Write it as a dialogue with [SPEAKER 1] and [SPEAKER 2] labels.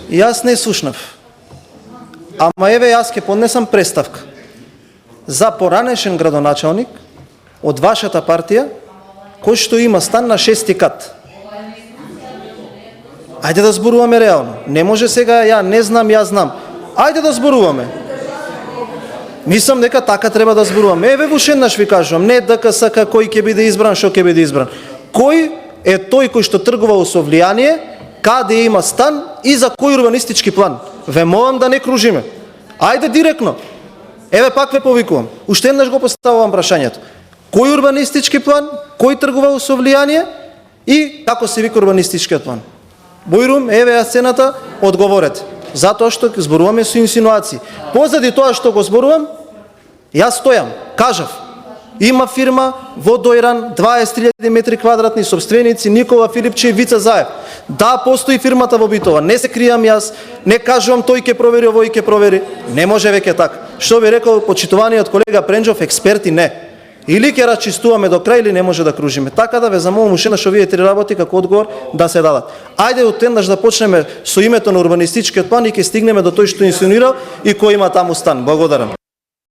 [SPEAKER 1] Јас не слушнав. Ама еве јас ќе поднесам преставка за поранешен градоначалник од вашата партија кој што има стан на 6-ти кат. Ајде да зборуваме реално. Не може сега ја не знам, јас знам. Ајде да зборуваме. Мислам дека така треба да зборуваме. Еве уште еднаш ви кажувам, не ДКСК кој ќе биде избран, што ќе биде избран. Кој е тој кој што тргува со влијание, каде има стан и за кој урбанистички план? Ве молам да не кружиме. Ајде директно. Еве пак ве повикувам. Уште еднаш го поставувам прашањето. Кој урбанистички план, кој тргува со влијание и како се вика урбанистичкиот план? Бојрум, еве ја сцената, одговорете. Затоа што зборуваме со инсинуации. Позади тоа што го зборувам, јас стојам, кажав, има фирма во Дојран, 20.000 метри квадратни, собственици Никола Филипче и Вица Заев. Да, постои фирмата во Битова, не се кријам јас, не кажувам тој ќе провери, овој ќе провери. Не може веќе така. Што би рекол почитуваниот колега Пренџов, експерти не. Или ќе расчистуваме до крај или не може да кружиме. Така да ве замолам уште што вие три работи како одговор да се дадат. Ајде оттендаш да почнеме со името на урбанистичкиот план и ќе стигнеме до тој што инсинуирал и кој има таму стан. Благодарам.